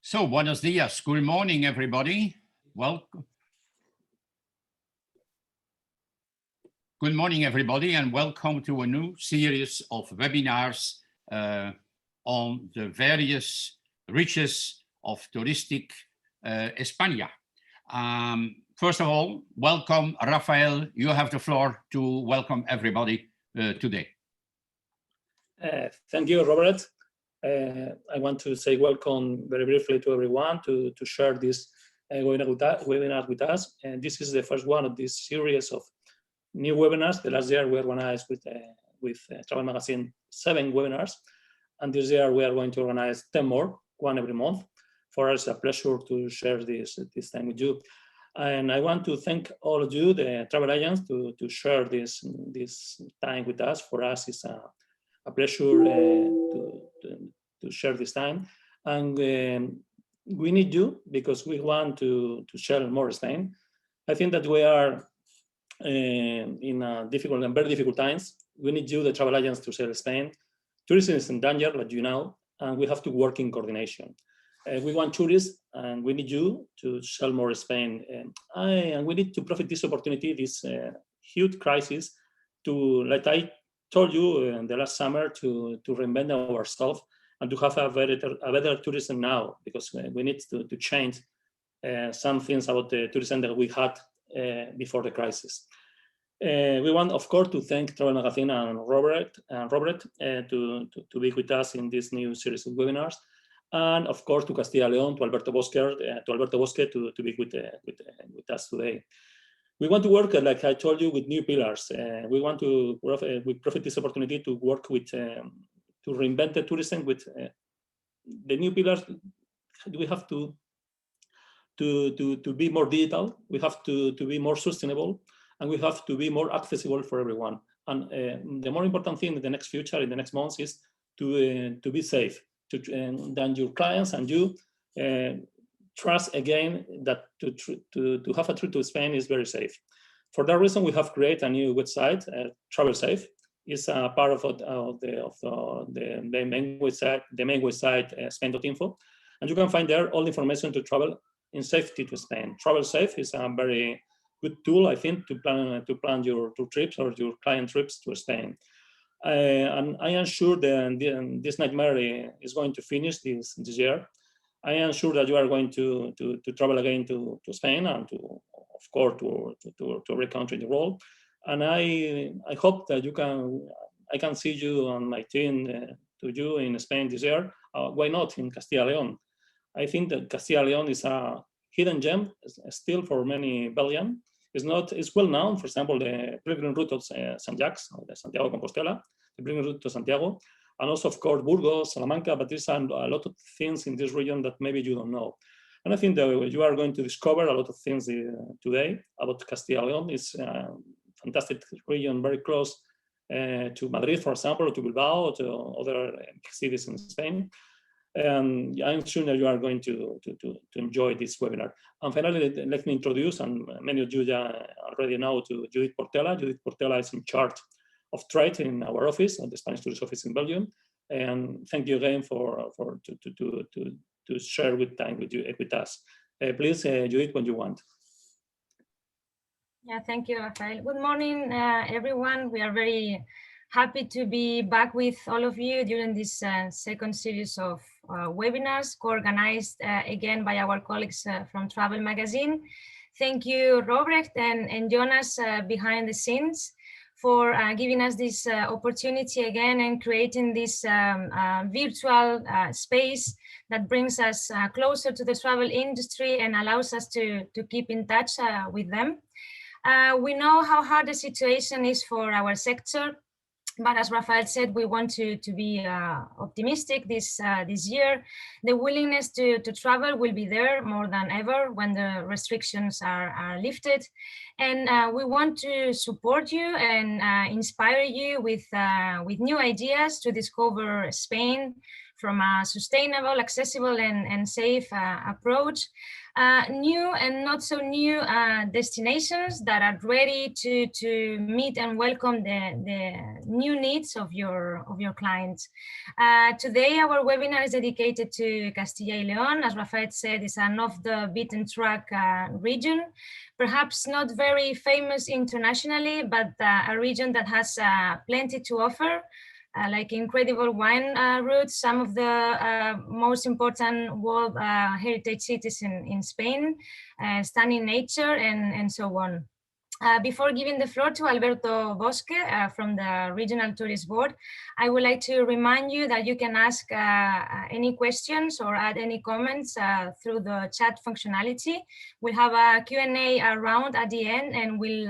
So, buenos dias. Good morning, everybody. Welcome. Good morning, everybody, and welcome to a new series of webinars on the various reaches of touristic España. First of all, welcome, Rafael. You have the floor to welcome everybody today. Thank you, Robert. I want to say welcome very briefly to everyone to share this webinar with us. And this is the first one of this series of new webinars. The last year we organized with Travel Magazine 7 webinars. And this year we are going to organize 10 more, one every month. For us, a pleasure to share this time with you. And I want to thank all of you, the travel agents, to share this time with us. For us, it's a pleasure to share this time. And we need you because we want to share more Spain. I think that we are in difficult and very difficult times. We need you, the travel agents, to share Spain. Tourism is in danger, like you know, and we have to work in coordination. We want tourists, and we need you to sell more Spain. And we need to profit this opportunity, this huge crisis, to, like I told you in the last summer, to reinvent ourselves and to have a better tourism now, because we need to change some things about the tourism that we had before the crisis. We want, of course, to thank Travel Magazine and Robert to be with us in this new series of webinars. And of course, to Castilla y León, to Alberto Bosque to be with us today. We want to work, like I told you, with new pillars. We want to profit this opportunity to work with, to reinvent the tourism with the new pillars. We have to be more digital. We have to be more sustainable, and we have to be more accessible for everyone. And the more important thing in the next future, in the next months, is to be safe. Then your clients and you trust again that to have a trip to Spain is very safe. For that reason, we have created a new website, Travel Safe. It's a part of the main website, Spain.info, and you can find there all the information to travel in safety to Spain. Travel Safe is a very good tool, I think, to plan your trips or your client trips to Spain. And I am sure that this nightmare is going to finish this year. I am sure that you are going to travel again to Spain and of course to every country in the world. And I hope that I can see you on my team to you in Spain this year. Why not in Castilla y León? I think that Castilla y León is a hidden gem still for many Belgians. It's well known, for example, the pilgrim route of St. Jacques, or the Santiago de Compostela, the pilgrim route to Santiago, and also, of course, Burgos, Salamanca, but there's a lot of things in this region that maybe you don't know. And I think that you are going to discover a lot of things today about Castilla y León. It's a fantastic region, very close to Madrid, for example, or to Bilbao, or to other cities in Spain. And I'm sure that you are going to enjoy this webinar. And finally, let me introduce, and many of you already know, to Judith Portela. Judith Portela is in charge of trade in our office, at the Spanish Tourist Office in Belgium. And thank you again to share time with us. Please, Judith, when you want. Yeah, thank you, Rafael. Good morning, everyone. We are very happy to be back with all of you during this second series of webinars, co-organized again by our colleagues from Travel Magazine. Thank you, Robert and Jonas behind the scenes for giving us this opportunity again and creating this virtual space that brings us closer to the travel industry and allows us to keep in touch with them. We know how hard the situation is for our sector. But as Rafael said, we want to be optimistic this year. The willingness to travel will be there more than ever when the restrictions are lifted. And we want to support you and inspire you with new ideas to discover Spain from a sustainable, accessible, and safe approach. New and not so new destinations that are ready to meet and welcome the new needs of your clients. Today, our webinar is dedicated to Castilla y León. As Rafael said, it's an off the beaten track region, perhaps not very famous internationally, but a region that has plenty to offer. Like incredible wine routes, some of the most important world heritage cities in Spain, stunning nature, and so on. Before giving the floor to Alberto Bosque from the Regional Tourist Board, I would like to remind you that you can ask any questions or add any comments through the chat functionality. We'll have a Q&A round at the end, and we'll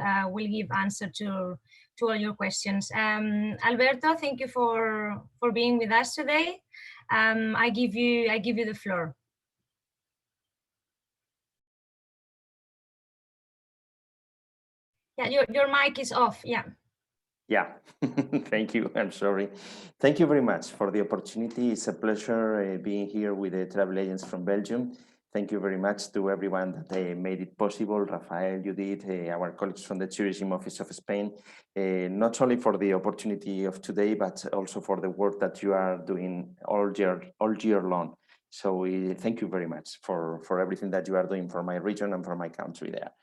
give answer to all your questions. Alberto, thank you for being with us today. I give you the floor. Yeah, your mic is off. Yeah. Yeah, thank you. I'm sorry. Thank you very much for the opportunity. It's a pleasure being here with the travel agents from Belgium. Thank you very much to everyone that made it possible. Rafael, Judith, our colleagues from the Tourism Office of Spain, not only for the opportunity of today, but also for the work that you are doing all year long. So thank you very much for everything that you are doing for my region and for my country there.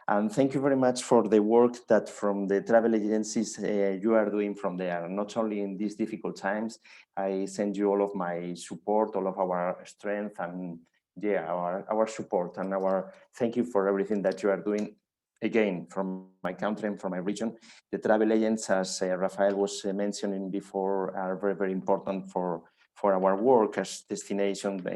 And thank you very much for the work that from the travel agencies you are doing from there, not only in these difficult times. I send you all of my support, all of our strength, and yeah, our support and our thank you for everything that you are doing. Again, from my country and from my region, the travel agents, as Rafael was mentioning before, are very, very important for our work as destinations,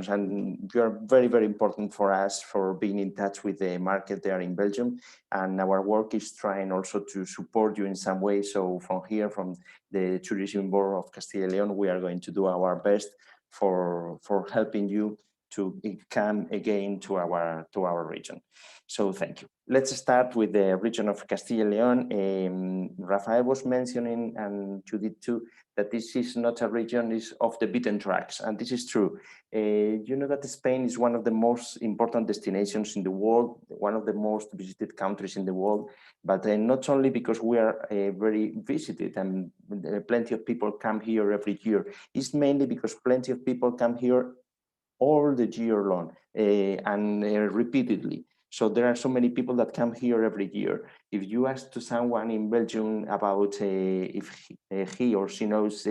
and you are very, very important for us for being in touch with the market there in Belgium. And our work is trying also to support you in some way. So from here, from the Tourism Board of Castilla y León, we are going to do our best for helping you to come again to our region. So thank you. Let's start with the region of Castilla y León. Rafael was mentioning, and Judith too, that this is not a region, is off the beaten tracks, and this is true. You know that Spain is one of the most important destinations in the world, one of the most visited countries in the world, but not only because we are very visited and plenty of people come here every year. It's mainly because plenty of people come here all the year long and repeatedly. So there are so many people that come here every year. If you ask to someone in Belgium about if he or she knows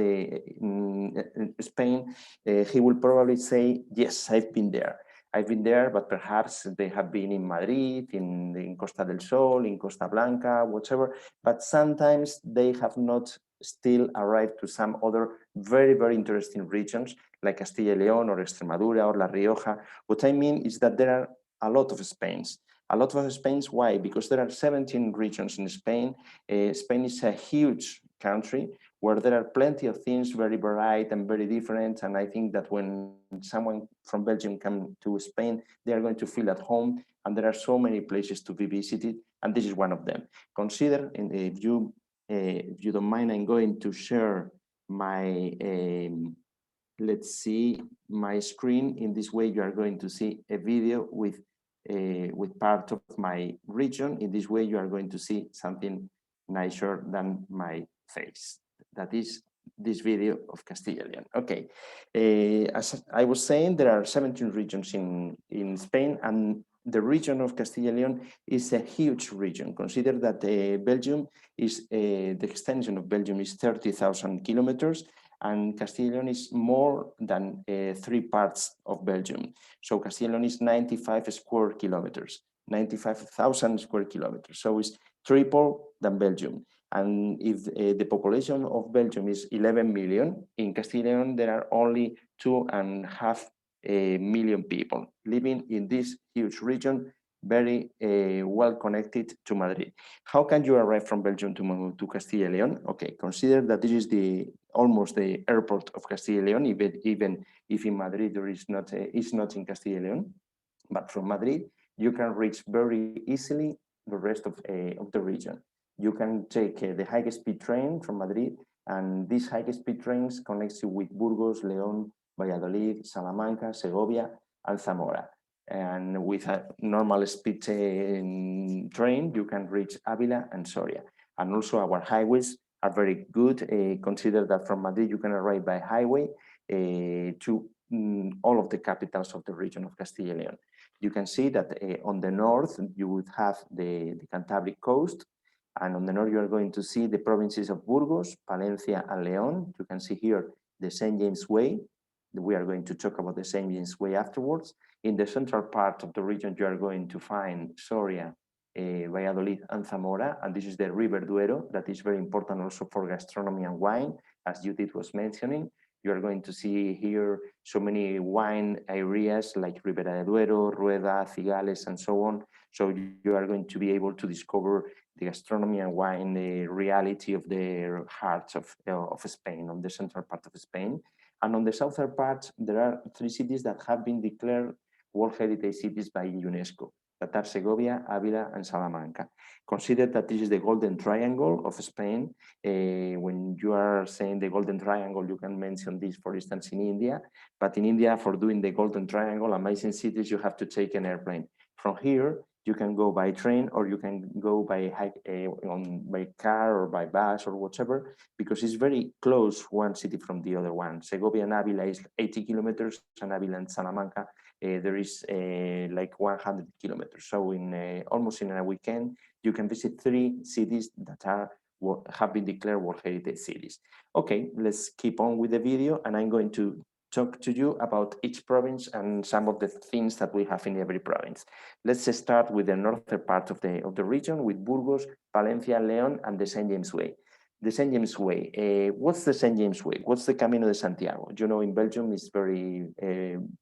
Spain, he will probably say, yes, I've been there. I've been there, but perhaps they have been in Madrid, in Costa del Sol, in Costa Blanca, whatever. But sometimes they have not still arrived to some other very, very interesting regions like Castilla y León or Extremadura or La Rioja. What I mean is that there are a lot of Spains. A lot of Spains, why? Because there are 17 regions in Spain. Spain is a huge country where there are plenty of things, very varied and very different. And I think that when someone from Belgium comes to Spain, they are going to feel at home. And there are so many places to be visited. And this is one of them. Consider, if you don't mind, I'm going to share my, let's see, my screen. In this way, you are going to see a video with part of my region. In this way, you are going to see something nicer than my face. That is this video of Castilla y León. Okay, as I was saying, there are 17 regions in Spain, and the region of Castilla y León is a huge region. Consider that Belgium is, the extension of Belgium is 30,000 kilometers, and Castilla y León is more than 3 parts of Belgium. So Castilla y León is 95 square kilometers, 95,000 square kilometers. So it's triple than Belgium. And if the population of Belgium is 11 million, in Castilla y León there are only 2.5 million people living in this huge region, very well connected to Madrid. How can you arrive from Belgium to Castilla y León? Okay, consider that this is almost the airport of Castilla y León, even if in Madrid there is not, it's not in Castilla y León. But from Madrid, you can reach very easily the rest of the region. You can take the high-speed train from Madrid And these high-speed trains connect you with Burgos, León, Valladolid, Salamanca, Segovia, and Zamora. And with a normal speed train, you can reach Avila and Soria. And also our highways are very good. Consider that from Madrid, you can arrive by highway to all of the capitals of the region of Castilla y León. You can see that on the north, you would have the Cantabric coast. And on the north, you are going to see the provinces of Burgos, Palencia, and León. You can see here the St. James Way. We are going to talk about the St. James Way afterwards. In the central part of the region, you are going to find Soria, Valladolid, and Zamora. And this is the River Duero that is very important also for gastronomy and wine, as Judith was mentioning. You are going to see here so many wine areas like Ribera de Duero, Rueda, Cigales, and so on. So you are going to be able to discover the gastronomy and wine, the reality of the heart of Spain, on the central part of Spain. And on the southern part, there are 3 cities that have been declared World Heritage Cities by UNESCO, that are Segovia, Avila, and Salamanca. Consider that this is the Golden Triangle of Spain. When you are saying the Golden Triangle, you can mention this, for instance, in India. But in India, for doing the Golden Triangle, amazing cities, you have to take an airplane. From here, you can go by train, or you can go by car or by bus or whatever, because it's very close one city from the other one. Segovia and Avila is 80 kilometers, and Avila and Salamanca, there is like 100 kilometers. So in almost in a weekend, you can visit 3 cities that have been declared World Heritage Cities. Okay, let's keep on with the video, and I'm going to talk to you about each province and some of the things that we have in every province. Let's start with the northern part of the region, with Burgos, Palencia, León, and the St. James Way. The St. James Way. What's the St. James Way? What's the Camino de Santiago? You know, in Belgium, it's very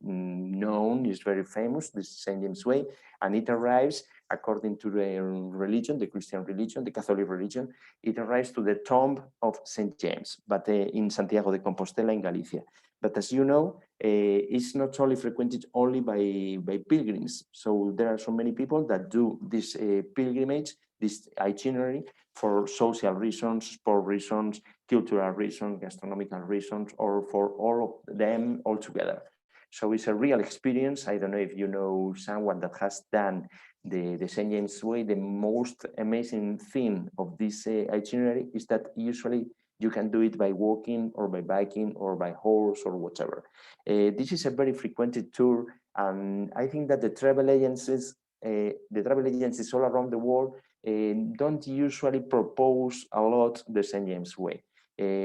known, it's very famous, this St. James Way, and it arrives, according to the religion, the Christian religion, the Catholic religion, it arrives to the tomb of St. James, but in Santiago de Compostela in Galicia. But as you know, it's not only frequented only by pilgrims. So there are so many people that do this pilgrimage, this itinerary, for social reasons, sport reasons, cultural reasons, gastronomical reasons, or for all of them all together. So it's a real experience. I don't know if you know someone that has done the St. James Way. The most amazing thing of this itinerary is that usually you can do it by walking or by biking or by horse or whatever. This is a very frequented tour, and I think that the travel agencies all around the world don't usually propose a lot the St. James Way.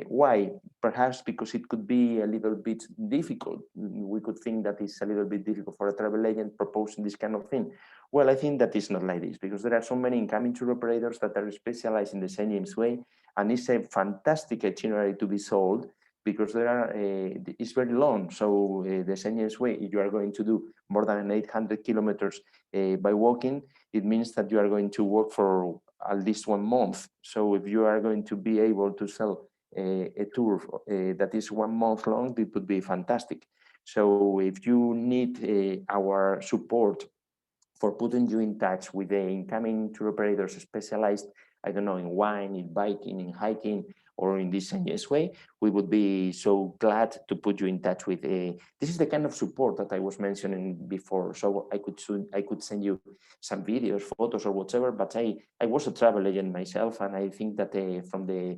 Why? Perhaps because it could be a little bit difficult. We could think that it's a little bit difficult for a travel agent proposing this kind of thing. Well, I think that it's not like this, because there are so many incoming tour operators that are specialized in the St. James Way, and it's a fantastic itinerary to be sold, because there are it's very long. So the St. James Way, if you are going to do more than 800 kilometers by walking, it means that you are going to walk for at least 1 month. So if you are going to be able to sell a tour that is 1 month long, it would be fantastic. So if you need our support for putting you in touch with the incoming tour operators specialized, I don't know, in wine, in biking, in hiking, or in this St. James Way, we would be so glad to put you in touch with this is the kind of support that I was mentioning before. So I could send you some videos, photos, or whatever, but I was a travel agent myself, and I think that from the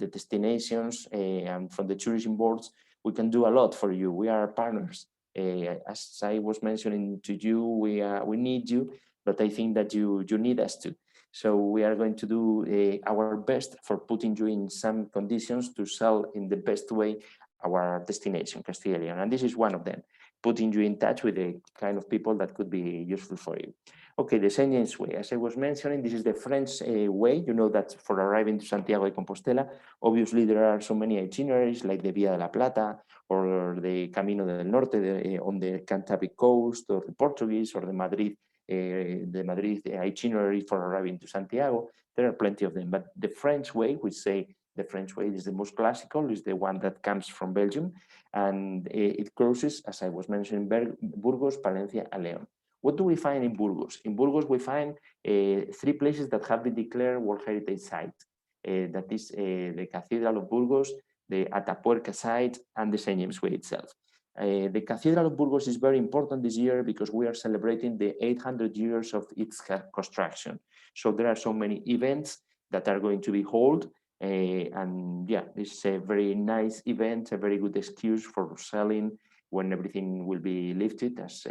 destinations and from the tourism boards, we can do a lot for you. We are partners. As I was mentioning to you, we need you, but I think that you need us too. So we are going to do our best for putting you in some conditions to sell in the best way our destination, Castilla y León. And this is one of them, putting you in touch with the kind of people that could be useful for you. Okay, the St. James Way. As I was mentioning, this is the French way. You know that for arriving to Santiago de Compostela, obviously there are so many itineraries like the Vía de la Plata or the Camino del Norte on the Cantabric coast, or the Portuguese, or the Madrid itinerary for arriving to Santiago. There are plenty of them, but the French way, we say the French way is the most classical, is the one that comes from Belgium, and it crosses, as I was mentioning, Burgos, Palencia, and León. What do we find in Burgos? In Burgos, we find 3 places that have been declared World Heritage Sites. that is the Cathedral of Burgos, the Atapuerca site, and the St. James Way itself. The Cathedral of Burgos is very important this year because we are celebrating the 800 years of its construction. So there are so many events that are going to be held. And yeah, this is a very nice event, a very good excuse for selling when everything will be lifted, as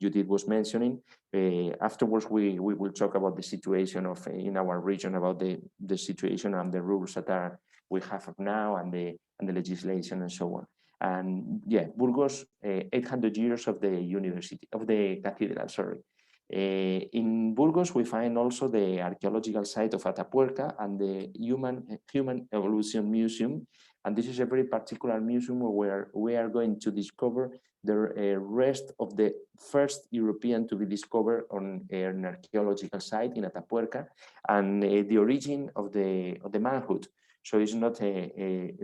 Judith was mentioning. Afterwards, we will talk about the situation of in our region, about the situation and the rules that we have now, and the legislation and so on. And yeah, Burgos, 800 years of the university, of the cathedral, sorry. In Burgos, we find also the archaeological site of Atapuerca and the Human Evolution Museum. And this is a very particular museum where we are going to discover the rest of the first European to be discovered on an archaeological site in Atapuerca, and the origin of the manhood. So it's not a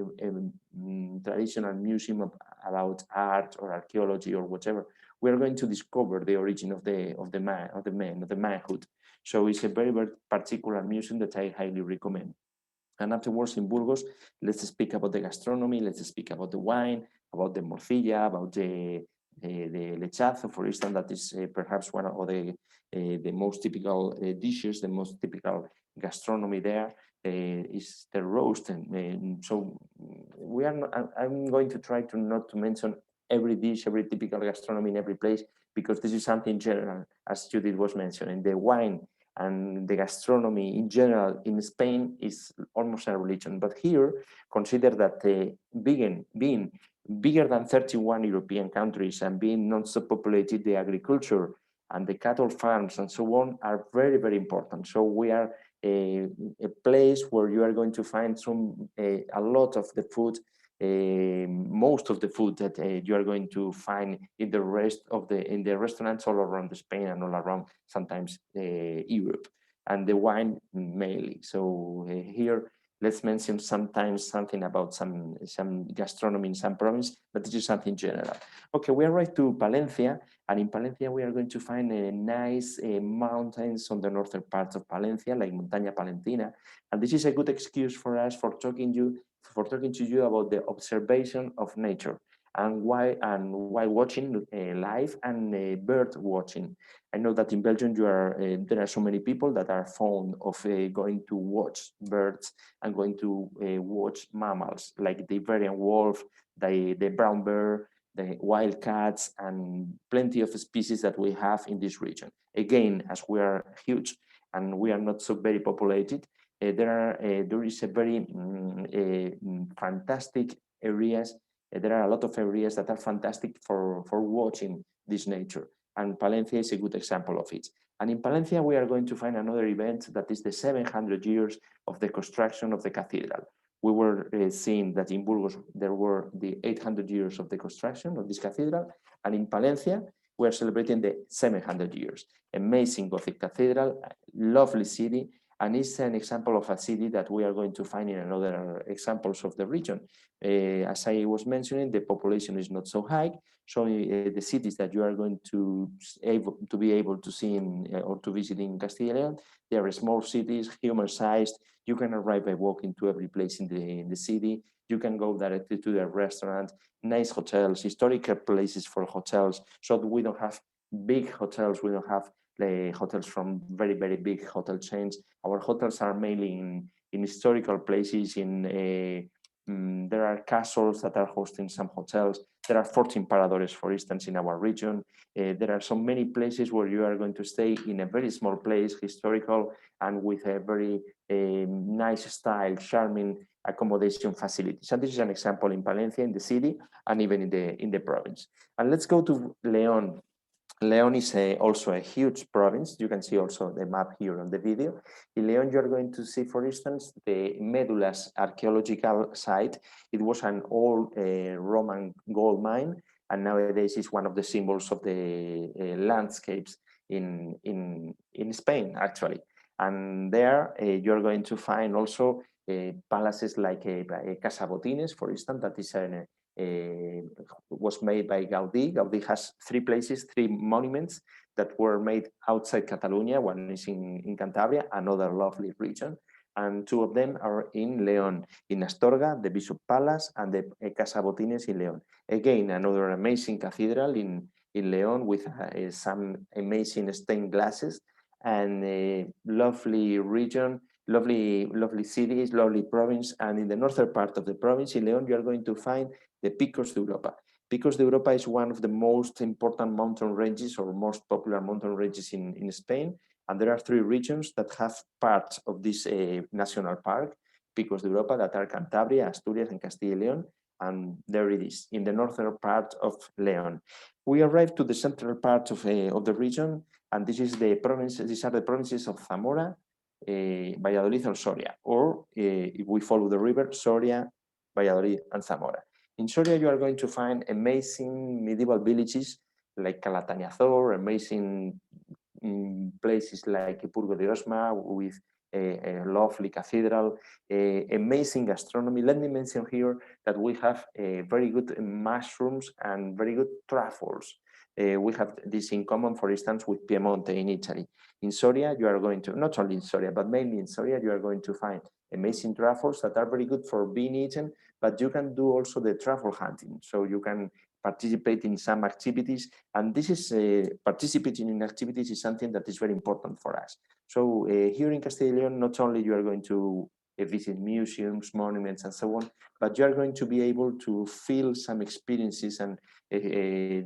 traditional museum about art or archaeology or whatever. We are going to discover the origin of the manhood. So it's a very, very particular museum that I highly recommend. And afterwards in Burgos, let's speak about the gastronomy, let's speak about the wine, about the morcilla, about the lechazo, for instance, that is perhaps one of the most typical dishes, the most typical gastronomy there is the roast. And so we are not, I'm going to try to not to mention every dish, every typical gastronomy in every place, because this is something general, as Judith was mentioning. The wine and the gastronomy in general in Spain is almost a religion. But here, consider that being bigger than 31 European countries and being not so populated, the agriculture and the cattle farms and so on are very, very important. So we are a place where you are going to find a lot of the food, most of the food that you are going to find in the restaurants all around Spain and all around sometimes Europe, and the wine mainly. So here, let's mention sometimes something about some gastronomy in some province, but this is something general. Okay, we arrived to Palencia, and in Palencia we are going to find nice mountains on the northern parts of Palencia, like Montaña Palentina, and this is a good excuse for us for talking to you about the observation of nature and why watching live and bird watching. I know that in Belgium there are so many people that are fond of going to watch birds and going to watch mammals like the Iberian wolf, the brown bear, the wild cats, and plenty of species that we have in this region. Again, as we are huge and we are not so very populated, there is a very fantastic areas. There are a lot of areas that are fantastic for watching this nature, and Palencia is a good example of it. And in Palencia, we are going to find another event that is the 700 years of the construction of the cathedral. We were seeing that in Burgos, there were the 800 years of the construction of this cathedral, and in Palencia, we are celebrating the 700 years. Amazing Gothic cathedral, lovely city, and it's an example of a city that we are going to find in another examples of the region. As I was mentioning, the population is not so high, so the cities that you are going to be able to see or to visit in Castilla y León, they are small cities, human-sized. You can arrive by walking to every place in the city. You can go directly to the restaurant, nice hotels, historical places for hotels. So we don't have big hotels, we don't have hotels from very, very big hotel chains. Our hotels are mainly in historical places. There are castles that are hosting some hotels. There are 14 paradores, for instance, in our region. There are so many places where you are going to stay in a very small place, historical, and with a very nice style, charming accommodation facilities. And this is an example in Palencia, in the city, and even in the province. And let's go to León. León is also a huge province. You can see also the map here on the video. In León, you're going to see, for instance, the Médulas archaeological site. It was an old Roman gold mine, and nowadays it's one of the symbols of the landscapes in Spain, actually. And there you're going to find also palaces like Casa Botines, for instance, that is was made by Gaudí. Gaudí has three monuments that were made outside Catalonia. One is in Cantabria, another lovely region. and 2 of them are in León, in Astorga, the Bishop Palace, and the Casa Botines in León. Again, another amazing cathedral in León with some amazing stained glasses, and a lovely region, lovely cities, lovely province. And in the northern part of the province in León, you are going to find the Picos de Europa. Picos de Europa is one of the most important mountain ranges or most popular mountain ranges in Spain. And there are 3 regions that have parts of this national park, Picos de Europa, that are Cantabria, Asturias, and Castilla y León. And there it is, in the northern part of León. We arrived to the central part of the region, and this is the province. These are the provinces of Zamora, Valladolid, or Soria, or if we follow the river, Soria, Valladolid, and Zamora. In Soria, you are going to find amazing medieval villages like Calatayud, amazing places like Ipurgo de Osma with a lovely cathedral, amazing gastronomy. Let me mention here that we have very good mushrooms and very good truffles. We have this in common, for instance, with Piemonte in Italy. In Soria, you are going to, not only in Soria, but mainly in Soria, you are going to find amazing truffles that are very good for being eaten, but you can do also the truffle hunting. So you can participate in some activities, and this is participating in activities is something that is very important for us. So here in Castilla y León, not only you are going to visit museums, monuments, and so on, but you are going to be able to feel some experiences and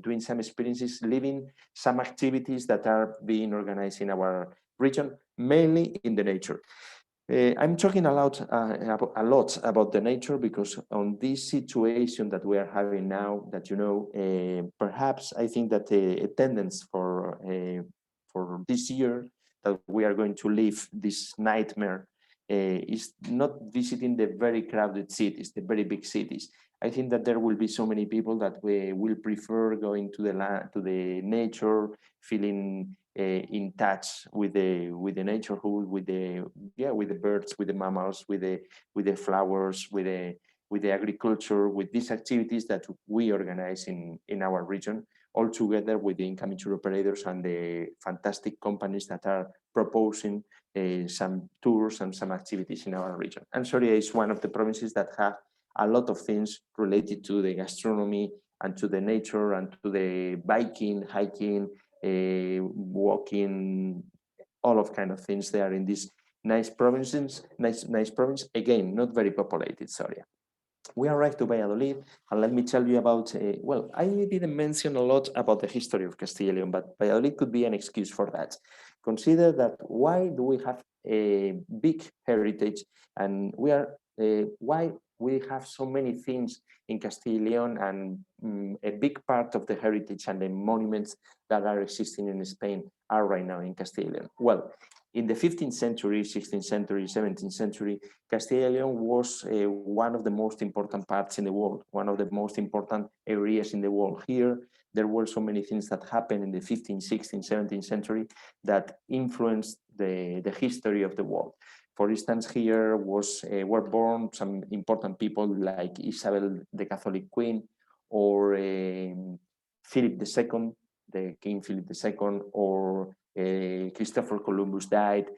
doing some experiences, living some activities that are being organized in our region, mainly in the nature. I'm talking a lot about the nature because on this situation that we are having now, that you know, perhaps I think that a tendency for this year that we are going to live this nightmare is not visiting the very crowded cities, the very big cities. I think that there will be so many people that we will prefer going to the nature, feeling in touch with the neighborhood, with the birds, with the mammals, with the flowers, with the agriculture, with these activities that we organize in our region, all together with the incoming tour operators and the fantastic companies that are proposing some tours and some activities in our region. And Soria is one of the provinces that have a lot of things related to the gastronomy and to the nature and to the biking, hiking, walking, all of kind of things there in these nice provinces, nice province, again, not very populated, Soria. We arrived to Valladolid, and let me tell you about, well, I didn't mention a lot about the history of Castilla y León, but Valladolid could be an excuse for that. Consider that why do we have a big heritage, and why we have so many things in Castilla y León, and a big part of the heritage and the monuments that are existing in Spain are right now in Castilla y León. Well, in the 15th century, 16th century, 17th century, Castilla y León was one of the most important parts in the world, one of the most important areas in the world. Here, there were so many things that happened in the 15th, 16th, 17th century that influenced the history of the world. For instance, here were born some important people like Isabel the Catholic Queen, or Philip II, the King Philip II, or Christopher Columbus died.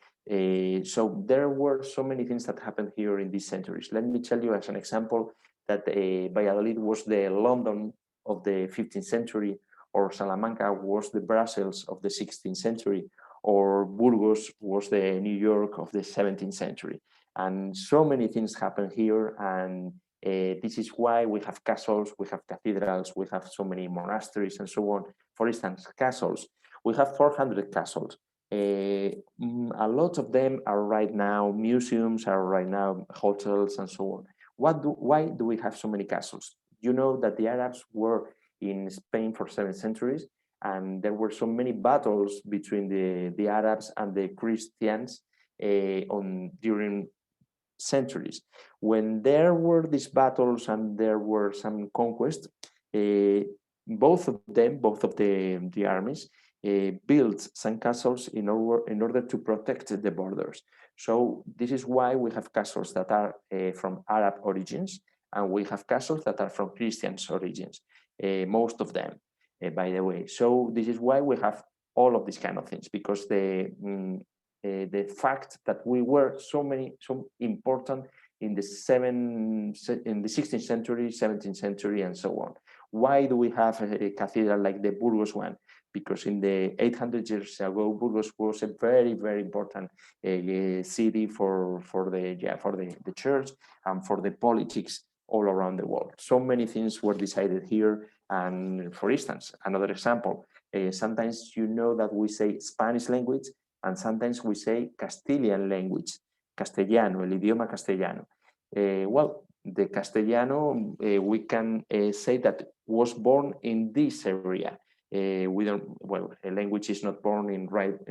So there were so many things that happened here in these centuries. Let me tell you as an example that Valladolid was the London of the 15th century, or Salamanca was the Brussels of the 16th century, or Burgos was the New York of the 17th century. And so many things happened here, and this is why we have castles, we have cathedrals, we have so many monasteries and so on. For instance, castles. We have 400 castles. A lot of them are right now museums, are right now hotels and so on. Why do we have so many castles? You know that the Arabs were in Spain for 7 centuries, and there were so many battles between the Arabs and the Christians during centuries. When there were these battles and there were some conquests, both of the armies built some castles in order to protect the borders. So this is why we have castles that are from Arab origins, and we have castles that are from Christian origins, most of them, by the way. So this is why we have all of these kind of things, because the fact that we were so important in the 16th century, 17th century, and so on. Why do we have a cathedral like the Burgos one? Because in the 800 years ago, Burgos was a very, very important city for the church and for the politics all around the world. So many things were decided here. And for instance, another example, sometimes you know that we say Spanish language, and sometimes we say Castilian language, castellano, el idioma castellano. Well, the Castellano, we can say that was born in this area. We don't, well, a language is not born in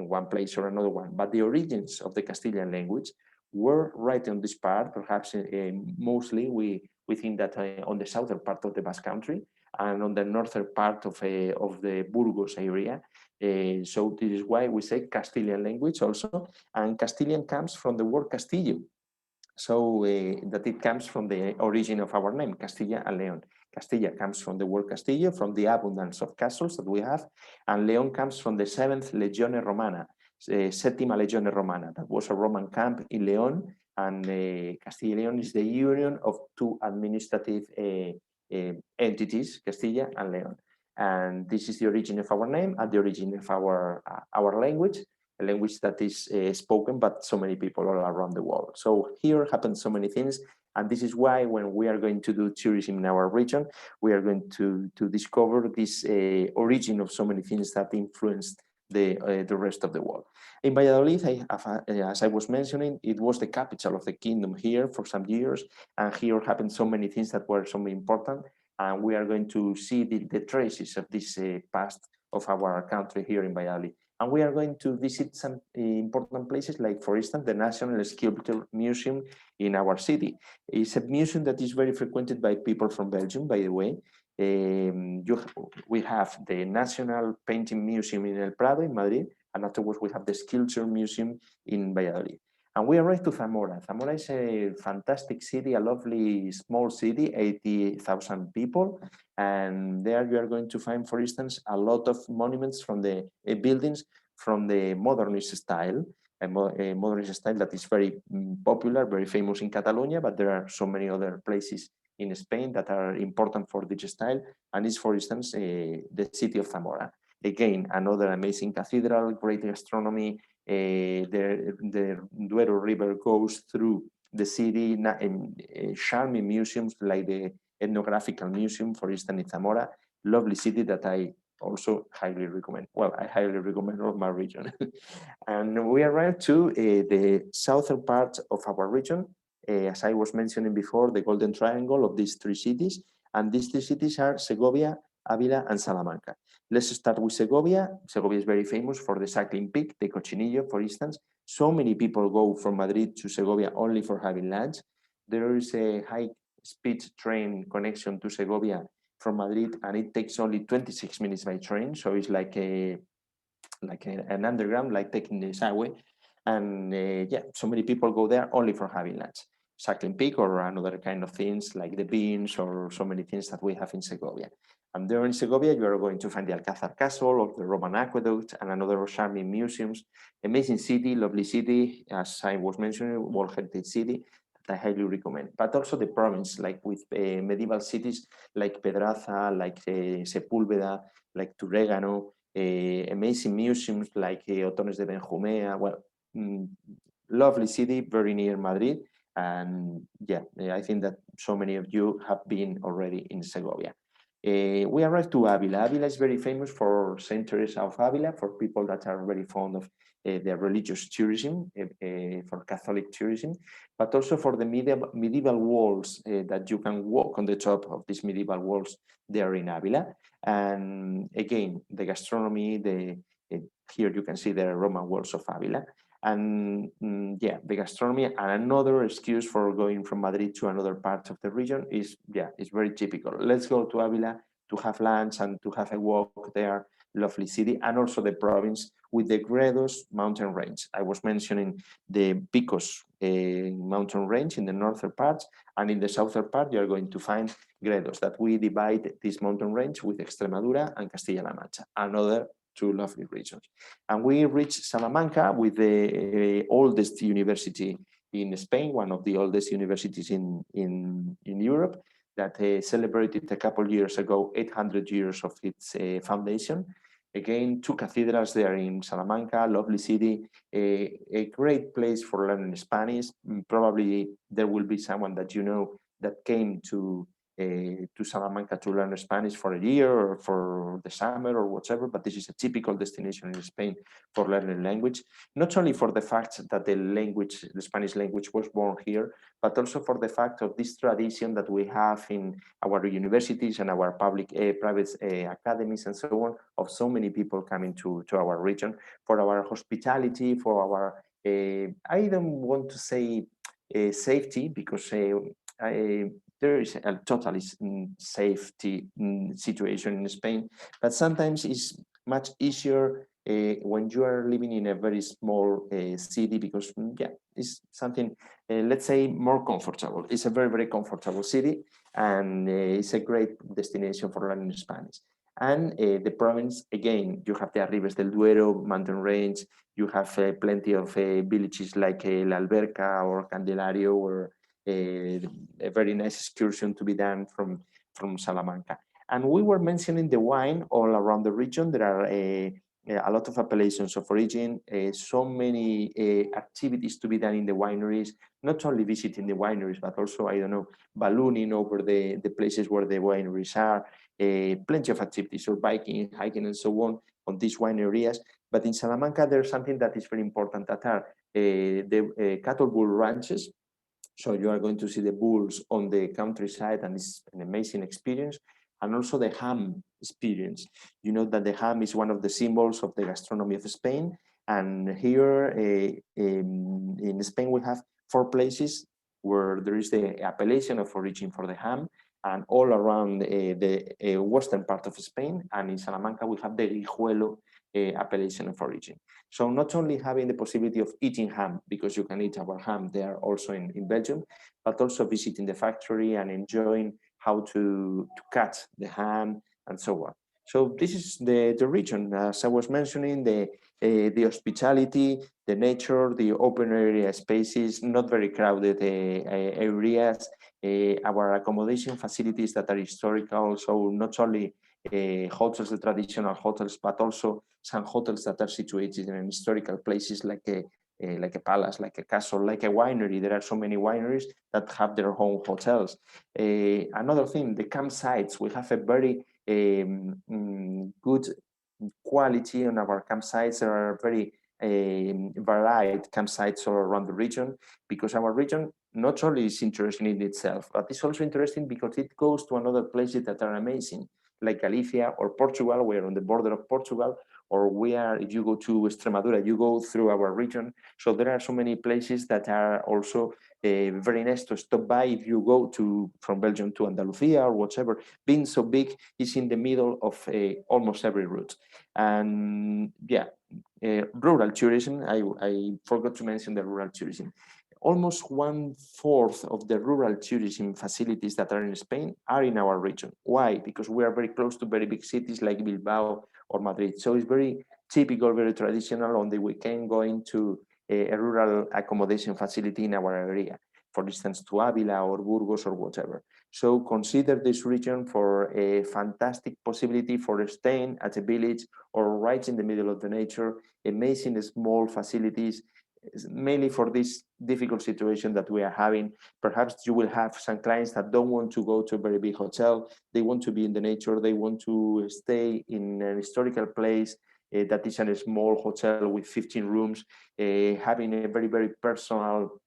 one place or another one, but the origins of the Castilian language were right on this part. Perhaps mostly we think that on the southern part of the Basque Country and on the northern part of the Burgos area. So this is why we say Castilian language also, and Castilian comes from the word Castillo. So that it comes from the origin of our name, Castilla and León. Castilla comes from the word Castillo, from the abundance of castles that we have, and León comes from the 7th Legione Romana, Settima Legione Romana. That was a Roman camp in León, and Castilla y León is the union of two administrative entities, Castilla and León. And this is the origin of our name and the origin of our language, a language that is spoken by so many people all around the world. So here happen so many things, and this is why when we are going to do tourism in our region, we are going to discover this origin of so many things that influenced the rest of the world. In Valladolid, as I was mentioning, it was the capital of the kingdom here for some years, and here happened so many things that were so important, and we are going to see the traces of this past of our country here in Valladolid. And we are going to visit some important places, like, for instance, the National Sculpture Museum in our city. It's a museum that is very frequented by people from Belgium, by the way. We have the National Painting Museum in El Prado in Madrid, and afterwards we have the Sculpture Museum in Valladolid. And we arrived to Zamora. Zamora is a fantastic city, a lovely small city, 80,000 people. And there you are going to find, for instance, a lot of monuments from the buildings from the modernist style, a modernist style that is very popular, very famous in Catalonia, but there are so many other places in Spain that are important for this style. And it's, for instance, the city of Zamora. Again, another amazing cathedral, great gastronomy. The Duero River goes through the city, charming museums like the Ethnographical Museum, for instance, in Zamora, lovely city that I also highly recommend. Well, I highly recommend all my region. And we arrived to the southern part of our region. As I was mentioning before, the golden triangle of these three cities. And these three cities are Segovia, Ávila, and Salamanca. Let's start with Segovia. Segovia is very famous for the cycling peak, the Cochinillo, for instance. So many people go from Madrid to Segovia only for having lunch. There is a high-speed train connection to Segovia from Madrid, and it takes only 26 minutes by train. So it's like an underground, like taking the subway. And yeah, so many people go there only for having lunch. Cycling peak or another kind of things like the beans or so many things that we have in Segovia. And there in Segovia, you are going to find the Alcázar Castle or the Roman Aqueduct and another charming museums. Amazing city, lovely city, as I was mentioning, World Heritage City, that I highly recommend. But also the province, like with medieval cities like Pedraza, like Sepúlveda, like Turégano, amazing museums like Otones de Benjumea. Well, lovely city, very near Madrid. And yeah, I think that so many of you have been already in Segovia. We arrived to Ávila. Ávila is very famous for Saint Teresa of Ávila, for people that are very fond of the religious tourism, for Catholic tourism, but also for the medieval walls that you can walk on the top of these medieval walls there in Ávila. And again, the gastronomy, here you can see the Roman walls of Ávila. And yeah, the gastronomy, and another excuse for going from Madrid to another part of the region is, yeah, it's very typical. Let's go to Ávila to have lunch and to have a walk there, lovely city, and also the province with the Gredos mountain range. I was mentioning the Picos mountain range in the northern parts, and in the southern part, you are going to find Gredos, that we divide this mountain range with Extremadura and Castilla-La Mancha, another two lovely regions. And we reached Salamanca with the oldest university in Spain, one of the oldest universities in Europe, that celebrated a couple of years ago 800 years of its foundation. Again, two cathedrals there in Salamanca, lovely city, a great place for learning Spanish. Probably there will be someone that you know that came to Salamanca to learn Spanish for a year or for the summer or whatever, but this is a typical destination in Spain for learning language, not only for the fact that the Spanish language was born here, but also for the fact of this tradition that we have in our universities and our private academies and so on, of so many people coming to our region, for our hospitality, for our, I don't want to say safety, because there is a totally safety situation in Spain, but sometimes it's much easier when you are living in a very small city, because it's something, let's say, more comfortable. It's a very, very comfortable city, and it's a great destination for learning Spanish. And the province, again, you have the Arribes del Duero mountain range, you have plenty of villages like La Alberca or Candelario, or a very nice excursion to be done from Salamanca. And we were mentioning the wine all around the region. There are a lot of appellations of origin, so many activities to be done in the wineries, not only visiting the wineries, but also, I don't know, ballooning over the places where the wineries are, plenty of activities, so biking, hiking, and so on these wine areas. But in Salamanca, there's something that is very important, that are the cattle bull ranches. So you are going to see the bulls on the countryside, and it's an amazing experience. And also the ham experience. You know that the ham is one of the symbols of the gastronomy of Spain. And here in Spain, we have 4 places where there is the appellation of origin for the ham, and all around the western part of Spain. And in Salamanca, we have the guijuelo appellation of origin. So not only having the possibility of eating ham, because you can eat our ham there also in Belgium, but also visiting the factory and enjoying how to cut the ham and so on. So this is the region. As I was mentioning, the hospitality, the nature, the open area spaces, not very crowded areas, our accommodation facilities that are historical, so not only hotels, the traditional hotels, but also some hotels that are situated in historical places like a palace, like a castle, like a winery. There are so many wineries that have their own hotels. Another thing, the campsites. We have a very good quality on our campsites. There are very varied campsites all around the region, because our region not only is interesting in itself, but it's also interesting because it goes to another places that are amazing, like Galicia or Portugal. We're on the border of Portugal, or we are, if you go to Extremadura, you go through our region. So there are so many places that are also very nice to stop by if you go from Belgium to Andalusia or whatever. Being so big, is in the middle of almost every route. And rural tourism, I forgot to mention the rural tourism. Almost 1/4 of the rural tourism facilities that are in Spain are in our region. Why? Because we are very close to very big cities like Bilbao or Madrid. So it's very typical, very traditional on the weekend going to a rural accommodation facility in our area, for instance, to Avila or Burgos or whatever. So consider this region for a fantastic possibility for staying at a village or right in the middle of the nature, amazing small facilities, mainly for this difficult situation that we are having. Perhaps you will have some clients that don't want to go to a very big hotel. They want to be in the nature. They want to stay in an historical place that is a small hotel with 15 rooms, having a very, very personal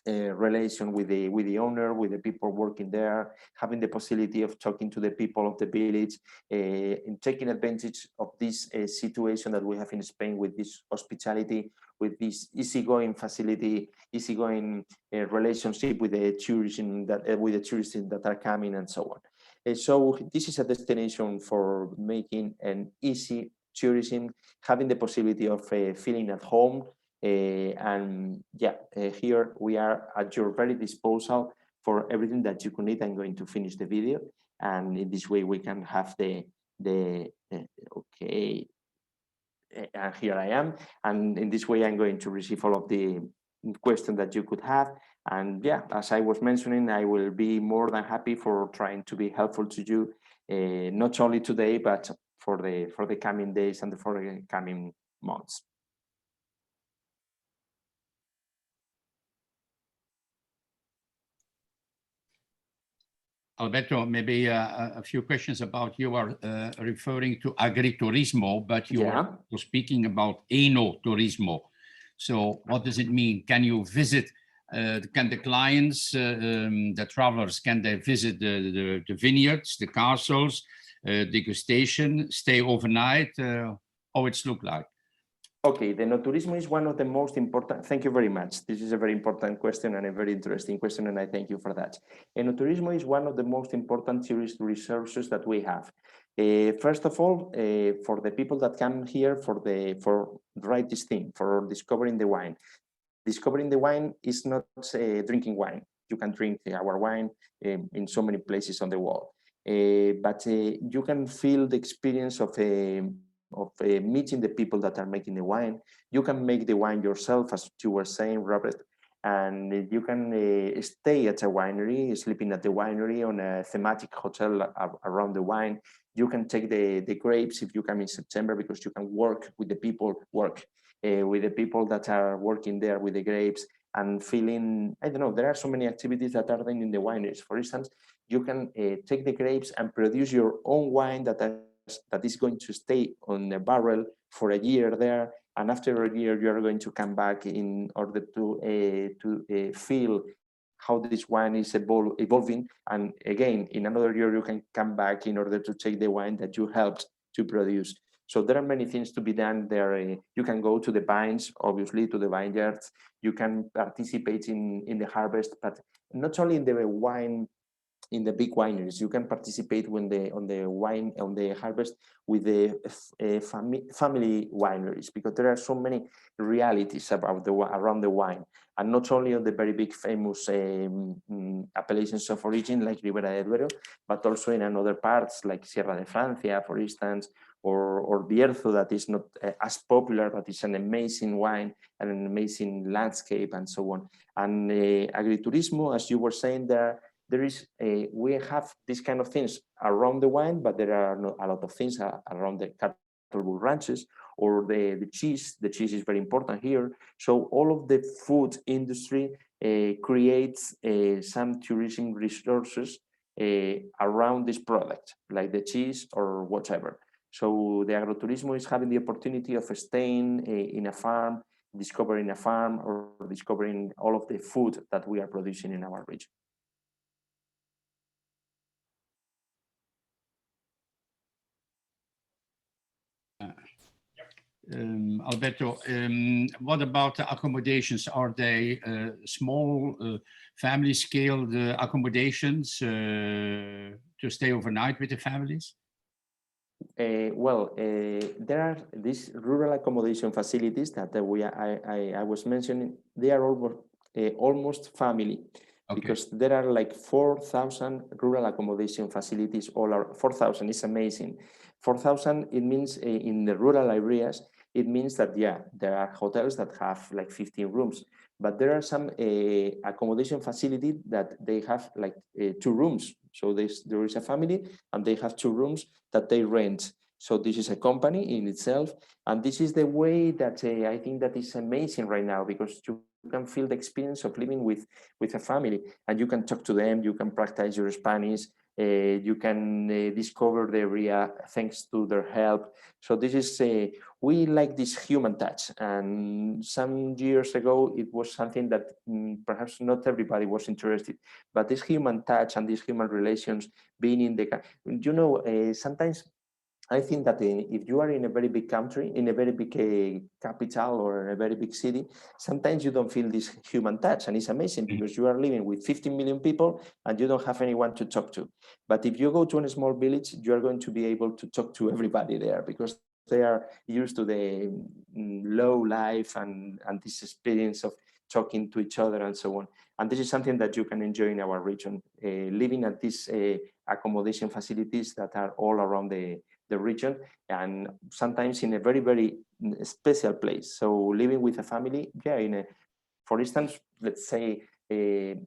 relation with the owner, with the people working there, having the possibility of talking to the people of the village, and taking advantage of this situation that we have in Spain with this hospitality, with this easygoing facility, easygoing relationship with the tourism that are coming and so on. So this is a destination for making an easy tourism, having the possibility of feeling at home. Here we are at your very disposal for everything that you can need. I'm going to finish the video, and in this way we can have okay. and here I am. And in this way, I'm going to receive all of the questions that you could have. And yeah, as I was mentioning, I will be more than happy for trying to be helpful to you, not only today, but for the coming days and for the coming months. Alberto, maybe a few questions about you are referring to agriturismo, but you are speaking about enoturismo. So what does it mean? Can you visit, can the clients, the travelers, can they visit the vineyards, the castles, degustation, stay overnight? How it's look like? Okay, the enoturismo is one of the most important. Thank you very much. This is a very important question and a very interesting question, and I thank you for that. Enoturismo is one of the most important tourist resources that we have. First of all, for the people that come here for write this thing, for discovering the wine. Discovering the wine is not drinking wine. You can drink our wine in so many places on the world, but you can feel the experience of meeting the people that are making the wine. You can make the wine yourself, as you were saying, Robert, and you can stay at a winery, sleeping at the winery on a thematic hotel around the wine. You can take the grapes if you come in September, because you can work with the people, with the people that are working there with the grapes and feeling, I don't know, there are so many activities that are done in the wineries. For instance, you can take the grapes and produce your own wine that is going to stay on a barrel for a year there, and after a year you are going to come back in order to feel how this wine is evolving, and again in another year you can come back in order to take the wine that you helped to produce. So there are many things to be done there. You can go to the vines, obviously, to the vineyards. You can participate in the harvest, but not only in the wine, in the big wineries. You can participate on the harvest with the family wineries, because there are so many realities about around the wine, and not only on the very big famous appellations of origin like Ribera del Duero, but also in other parts like Sierra de Francia, for instance, or Bierzo, that is not as popular, but it's an amazing wine and an amazing landscape and so on. And agriturismo, as you were saying, there is we have these kind of things around the wine, but there are not a lot of things around the cattle bull ranches or the cheese. The cheese is very important here. So all of the food industry creates some tourism resources around this product, like the cheese or whatever. So the agroturismo is having the opportunity of staying in a farm, discovering a farm, or discovering all of the food that we are producing in our region. Alberto, what about the accommodations? Are they small family scaled accommodations to stay overnight with the families? There are these rural accommodation facilities that I was mentioning. They are almost family, okay, because there are like 4,000 rural accommodation facilities all around. 4,000 is amazing. 4,000, it means in the rural areas, it means that, yeah, there are hotels that have like 15 rooms, but there are some accommodation facility that they have like 2 rooms. So there is a family and they have 2 rooms that they rent. So this is a company in itself. And this is the way that I think that is amazing right now, because you can feel the experience of living with a family, and you can talk to them, you can practice your Spanish, you can discover the area thanks to their help. So this is, we like this human touch. And some years ago, it was something that perhaps not everybody was interested, but this human touch and these human relations being in the, sometimes I think that if you are in a very big country, in a very big capital or in a very big city, sometimes you don't feel this human touch, and it's amazing because you are living with 15 million people and you don't have anyone to talk to. But if you go to a small village, you are going to be able to talk to everybody there, because they are used to the low life and this experience of talking to each other and so on. And this is something that you can enjoy in our region, living at these accommodation facilities that are all around the the region, and sometimes in a very, very special place. So living with a family, yeah, for instance, let's say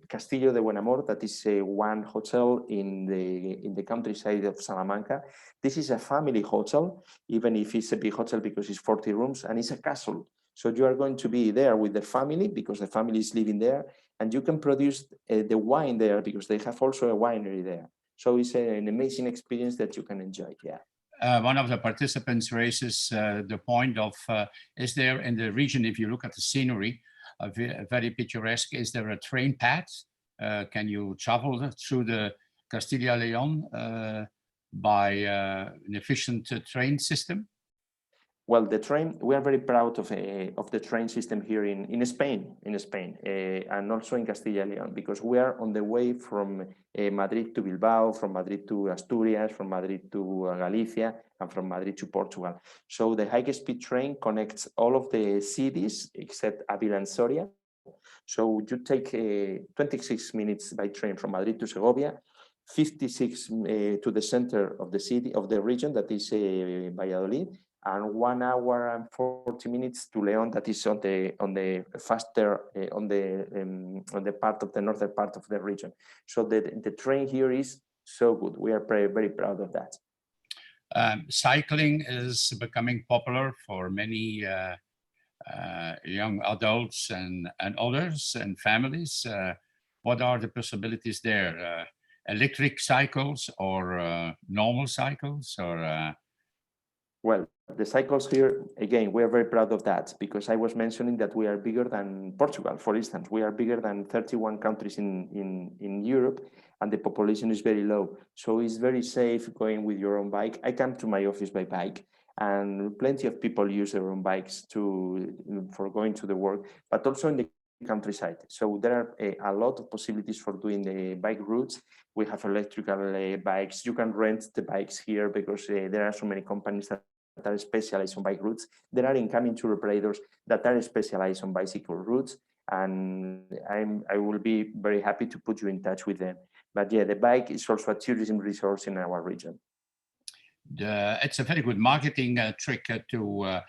Castillo de Buenamor, that is one hotel in the countryside of Salamanca. This is a family hotel, even if it's a big hotel because it's 40 rooms, and it's a castle. So you are going to be there with the family because the family is living there, and you can produce the wine there because they have also a winery there. So it's an amazing experience that you can enjoy. Yeah. One of the participants raises the point of, is there in the region, if you look at the scenery, very picturesque, is there a train path? Can you travel through the Castilla y León by an efficient train system? Well, the train, we are very proud of the train system here in Spain, and also in Castilla y León, because we are on the way from Madrid to Bilbao, from Madrid to Asturias, from Madrid to Galicia, and from Madrid to Portugal. So the high-speed train connects all of the cities except Ávila and Soria. So you take 26 minutes by train from Madrid to Segovia, 56 to the center of the city, of the region, that is Valladolid, and 1 hour and 40 minutes to León, that is on the faster on the part of the northern part of the region. So the train here is so good. We are very, very proud of that. Cycling is becoming popular for many young adults and others and families. What are the possibilities there? Electric cycles or normal cycles, or? Well, the cycles here, again, we are very proud of that, because I was mentioning that we are bigger than Portugal, for instance. We are bigger than 31 countries in Europe, and the population is very low. So it's very safe going with your own bike. I come to my office by bike, and plenty of people use their own bikes for going to the work, but also in the countryside. So there are a lot of possibilities for doing the bike routes. We have electrical bikes. You can rent the bikes here because there are so many companies that are specialized on bike routes. There are incoming tour operators that are specialized on bicycle routes, and I will be very happy to put you in touch with them. But yeah, the bike is also a tourism resource in our region. It's a very good marketing trick to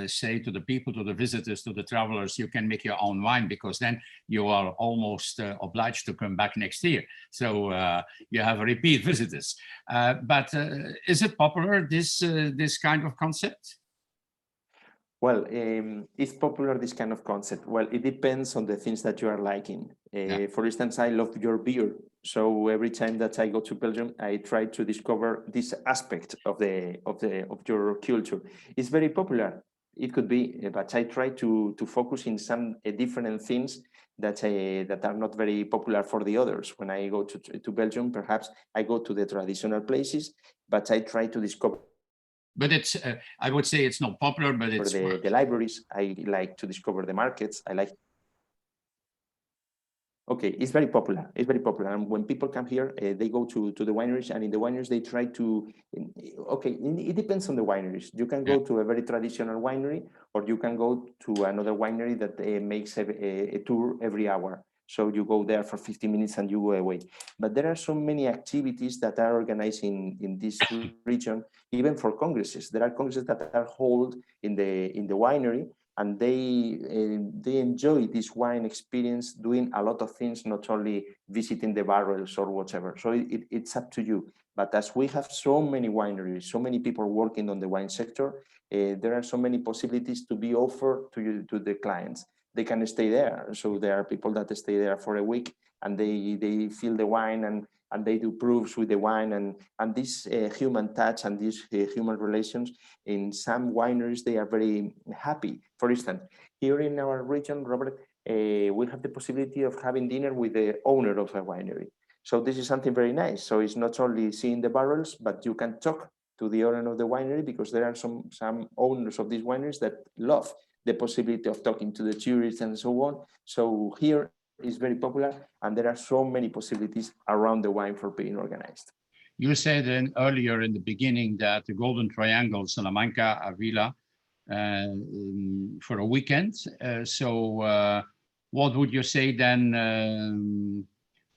say to the people, to the visitors, to the travelers, you can make your own wine, because then you are almost obliged to come back next year. So you have repeat visitors. But is it popular, this kind of concept? Well, it's popular, this kind of concept. Well, it depends on the things that you are liking. For instance, I love your beer. So every time that I go to Belgium, I try to discover this aspect of your culture. It's very popular. It could be, but I try to focus in some different things that are not very popular for the others. When I go to Belgium, perhaps I go to the traditional places, but I try to discover. But it's, I would say it's not popular, but it's the libraries. I like to discover the markets. I like. Okay, it's very popular. It's very popular. And when people come here, they go to the wineries, and in the wineries, they try to, okay, it depends on the wineries. You can go to a very traditional winery, or you can go to another winery that makes a tour every hour. So you go there for 50 minutes and you go away. But there are so many activities that are organized in this region, even for congresses. There are congresses that are held in the winery, and they enjoy this wine experience, doing a lot of things, not only visiting the barrels or whatever. So it's up to you. But as we have so many wineries, so many people working on the wine sector, there are so many possibilities to be offered to the clients. They can stay there. So there are people that stay there for a week, and they feel the wine, and they do proofs with the wine, and this human touch and these human relations. In some wineries, they are very happy. For instance, here in our region, Robert, we have the possibility of having dinner with the owner of a winery. So this is something very nice. So it's not only seeing the barrels, but you can talk to the owner of the winery, because there are some owners of these wineries that love the possibility of talking to the tourists and so on. So here is very popular, and there are so many possibilities around the wine for being organized. You said earlier in the beginning that the Golden Triangle, Salamanca, Avila, for a weekend. So what would you say then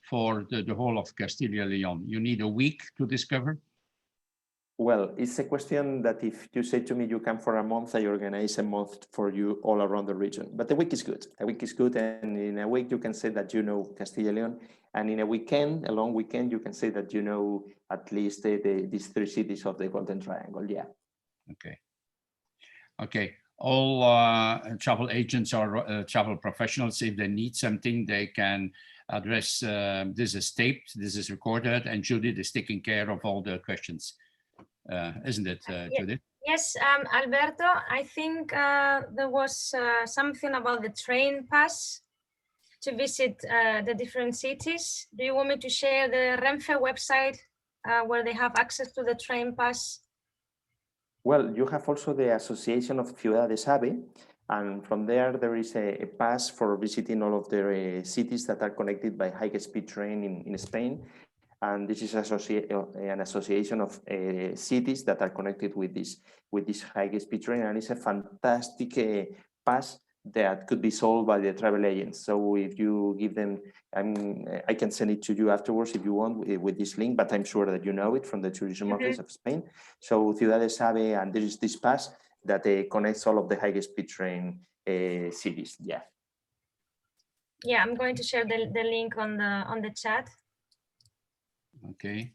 for the whole of Castilla y León? You need a week to discover? Well, it's a question that if you say to me, you come for a month, I organize a month for you all around the region. But the week is good. A week is good. And in a week, you can say that you know Castilla y León. And in a weekend, a long weekend, you can say that you know at least these 3 cities of the Golden Triangle. Yeah. Okay. Okay. All travel agents or travel professionals, if they need something, they can address. This is taped, this is recorded, and Judith is taking care of all the questions. Isn't it, Judith? Yes, Alberto, I think there was something about the train pass to visit the different cities. Do you want me to share the Renfe website where they have access to the train pass? Well, you have also the Association of Ciudades AVE, and from there is a pass for visiting all of the cities that are connected by high-speed train in Spain. And this is an association of cities that are connected with this high-speed train, and it's a fantastic pass that could be sold by the travel agents. So if you give them, I can send it to you afterwards if you want with this link, but I'm sure that you know it from the Tourism Office of Spain. So Ciudades AVE, and there is this pass that connects all of the high-speed train cities. Yeah. Yeah, I'm going to share the link on the chat. Okay.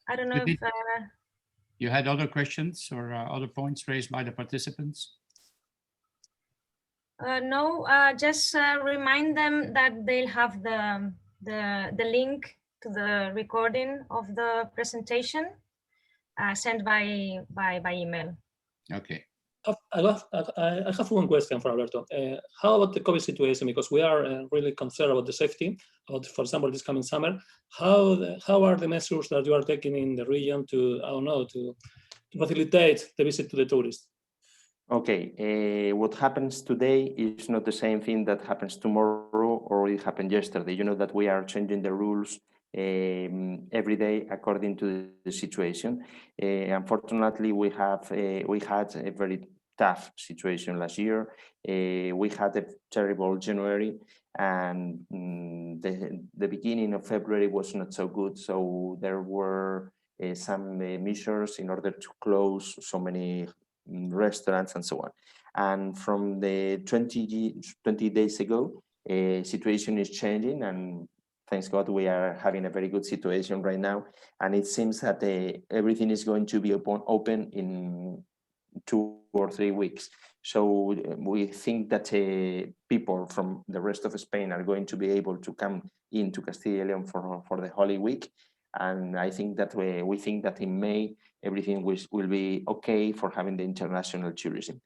I don't know if you had other questions or other points raised by the participants? No, just remind them that they'll have the link to the recording of the presentation sent by email. Okay. I have one question for Alberto. How about the COVID situation? Because we are really concerned about the safety of, for example, this coming summer. How are the measures that you are taking in the region to, I don't know, to facilitate the visit to the tourists? Okay, what happens today is not the same thing that happens tomorrow or it happened yesterday. You know that we are changing the rules every day according to the situation. Unfortunately, we had a very tough situation last year. We had a terrible January, and the beginning of February was not so good. So there were some measures in order to close so many restaurants and so on. And from the 20 days ago, situation is changing, and thanks God we are having a very good situation right now. And it seems that everything is going to be open in 2 or 3 weeks. So we think that people from the rest of Spain are going to be able to come into Castilla y León for the Holy Week. And I think that we think that in May, everything will be okay for having the international tourism.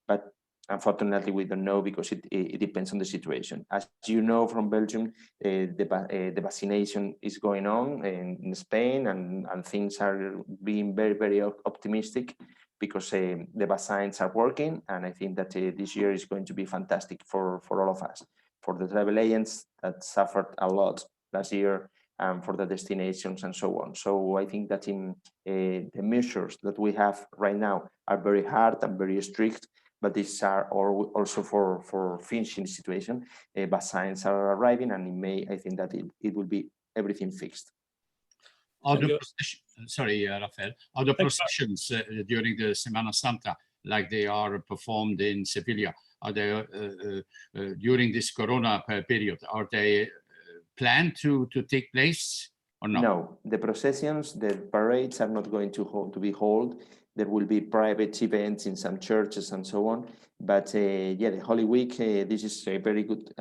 But unfortunately, we don't know because it depends on the situation. As you know from Belgium, the vaccination is going on in Spain, and things are being very, very optimistic because the vaccines are working. And I think that this year is going to be fantastic for all of us, for the travel agents that suffered a lot last year, for the destinations and so on. So I think that in the measures that we have right now are very hard and very strict, but these are also for finishing the situation. Vaccines are arriving, and in May, I think that it will be everything fixed. Sorry, Rafael. Are the processions during the Semana Santa, like they are performed in Sevilla, are they during this Corona period? Are they planned to take place or not? No, the processions, the parades are not going to be held. There will be private events in some churches and so on. But yeah, the Holy Week, this is a very good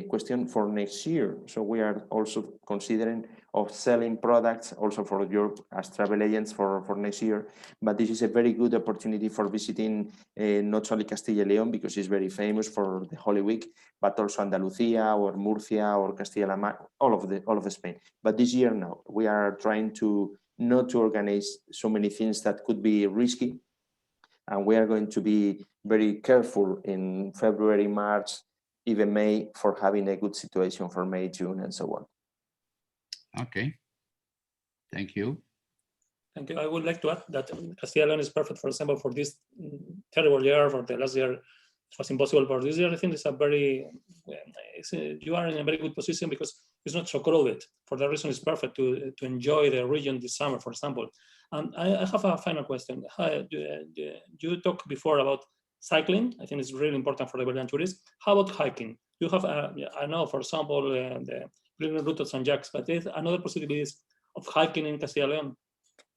question for next year. So we are also considering of selling products also for Europe as travel agents for next year. But this is a very good opportunity for visiting not only Castilla y León, because it's very famous for the Holy Week, but also Andalusia or Murcia or Castilla-La Mancha, all of Spain. But this year, no, we are trying to not to organize so many things that could be risky. And we are going to be very careful in February, March, even May, for having a good situation for May, June, and so on. Okay. Thank you. Thank you. I would like to add that Castilla y León is perfect, for example, for this terrible year. For the last year, it was impossible. For this year, I think it's you are in a very good position because it's not so crowded. For that reason, it's perfect to enjoy the region this summer, for example. And I have a final question. You talked before about cycling. I think it's really important for the Belgian tourists. How about hiking? You have, I know, for example, the Green Route of St. Jacques, but there's another possibilities of hiking in Castilla y León.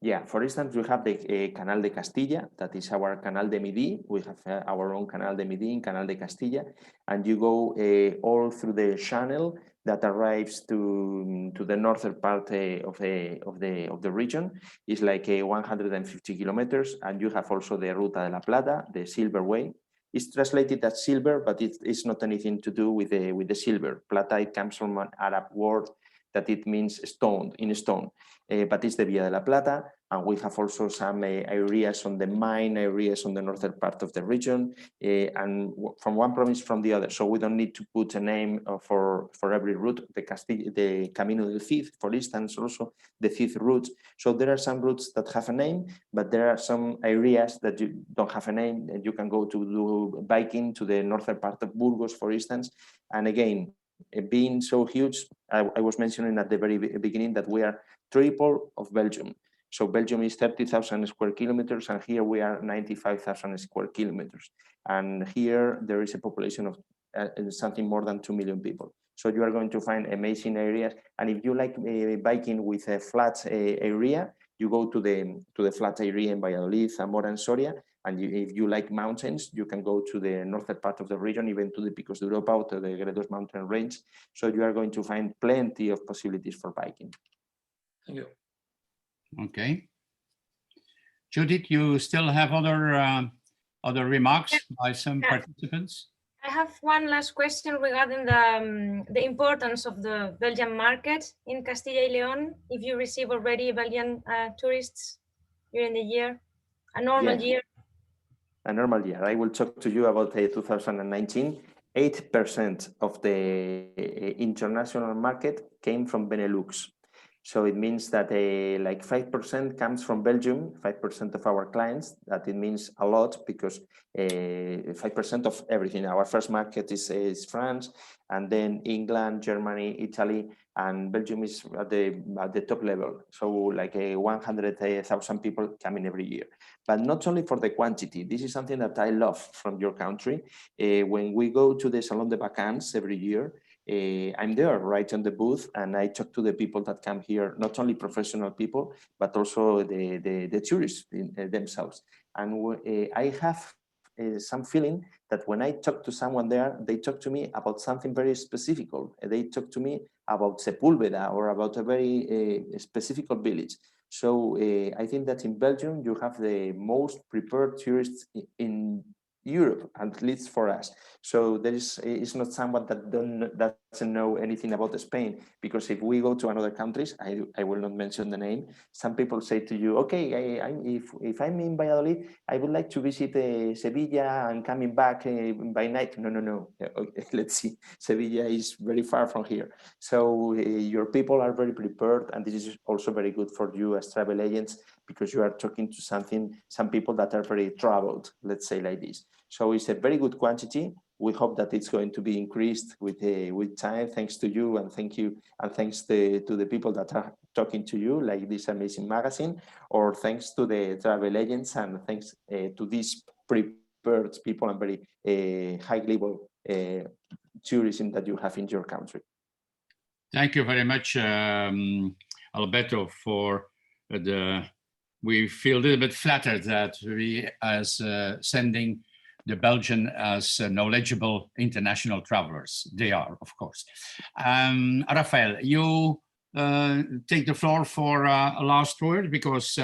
Yeah, for instance, we have the Canal de Castilla, that is our Canal de Midi. We have our own Canal de Midi in Canal de Castilla, and you go all through the channel that arrives to the northern part of the region. It's like 150 kilometers, and you have also the Ruta de la Plata, the Silver Way. It's translated as silver, but it's not anything to do with the silver. Plata, it comes from an Arab word that it means stone, in stone. But it's the Via de la Plata, and we have also some areas on the mine areas on the northern part of the region, and from one province from the other. So we don't need to put a name for every route. The Camino del Cid, for instance, also the Cid route. So there are some routes that have a name, but there are some areas that you don't have a name. You can go to do biking to the northern part of Burgos, for instance, and again, being so huge, I was mentioning at the very beginning that we are triple of Belgium. So Belgium is 30,000 square kilometers, and here we are 95,000 square kilometers. And here there is a population of something more than 2 million people. So you are going to find amazing areas. And if you like biking with a flat area, you go to the flat area in Valladolid, Zamora, and Soria. And if you like mountains, you can go to the northern part of the region, even to the Picos de Europa or to the Gredos mountain range. So you are going to find plenty of possibilities for biking. Thank you. Okay. Judith, you still have other remarks by some participants? I have one last question regarding the importance of the Belgian market in Castilla y León. If you receive already Belgian tourists during the year, a normal year. A normal year. I will talk to you about 2019. 8% of the international market came from Benelux. So it means that like 5% comes from Belgium, 5% of our clients. That it means a lot because 5% of everything. Our first market is France, and then England, Germany, Italy, and Belgium is at the top level. So like 100,000 people coming every year. But not only for the quantity. This is something that I love from your country. When we go to the Salon de Vacances every year, I'm there right on the booth, and I talk to the people that come here, not only professional people, but also the tourists themselves. And I have some feeling that when I talk to someone there, they talk to me about something very specific. They talk to me about Sepúlveda or about a very specific village. So I think that in Belgium, you have the most prepared tourists in Europe, at least for us. So there is not someone that doesn't know anything about Spain, because if we go to another countries, I will not mention the name, some people say to you, okay, if I'm in Valladolid, I would like to visit Sevilla and coming back by night. No. Okay, let's see. Sevilla is very far from here. So your people are very prepared, and this is also very good for you as travel agents, because you are talking to some people that are very traveled, let's say like this. So it's a very good quantity. We hope that it's going to be increased with time, thanks to you, and thanks to the people that are talking to you, like this amazing magazine, or thanks to the travel agents, and thanks to these prepared people and very high level tourism that you have in your country. Thank you very much, Alberto, for we feel a little bit flattered that we as sending the Belgian as knowledgeable international travelers. They are, of course. Rafael, you take the floor for a last word, because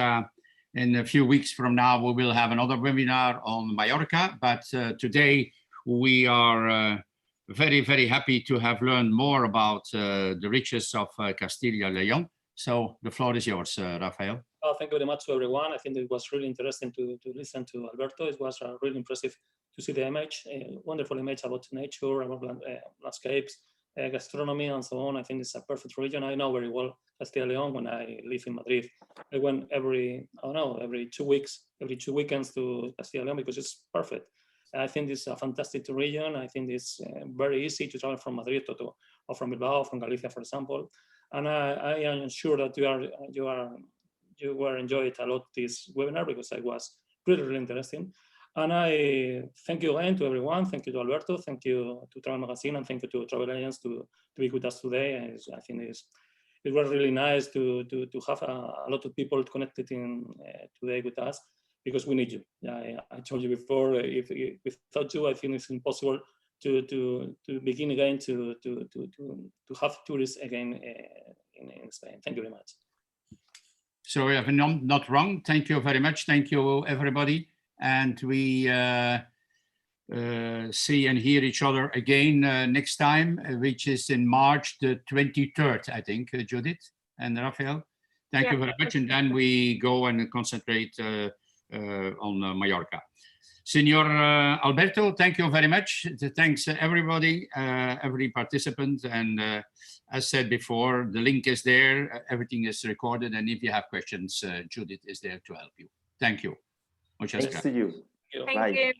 in a few weeks from now, we will have another webinar on Mallorca. But today we are very, very happy to have learned more about the riches of Castilla y León. So the floor is yours, Rafael. Thank you very much to everyone. I think it was really interesting to listen to Alberto. It was really impressive to see the image, a wonderful image about nature, about landscapes, gastronomy, and so on. I think it's a perfect region. I know very well Castilla y León when I live in Madrid. I went every 2 weeks, every 2 weekends to Castilla y León, because it's perfect. I think it's a fantastic region. I think it's very easy to travel from Madrid or from Bilbao, from Galicia, for example. And I am sure that you are you were enjoyed a lot this webinar because it was really interesting. And I thank you again to everyone. Thank you to Alberto. Thank you to Travel Magazine, and thank you to Travel Alliance to be with us today. And I think it was really nice to have a lot of people connected in today with us, because we need you. Yeah, I told you before, if without you, I think it's impossible to begin again to have tourists again in Spain. Thank you very much. So if I'm not wrong, thank you very much. Thank you, everybody. And we see and hear each other again next time, which is in March the 23rd, I think, Judith and Rafael. Thank you very much. And then we go and concentrate on Mallorca. Senor Alberto, thank you very much. Thanks everybody, every participant. And as said before, the link is there. Everything is recorded. And if you have questions, Judith is there to help you. Thank you. Thanks to you. Thank you.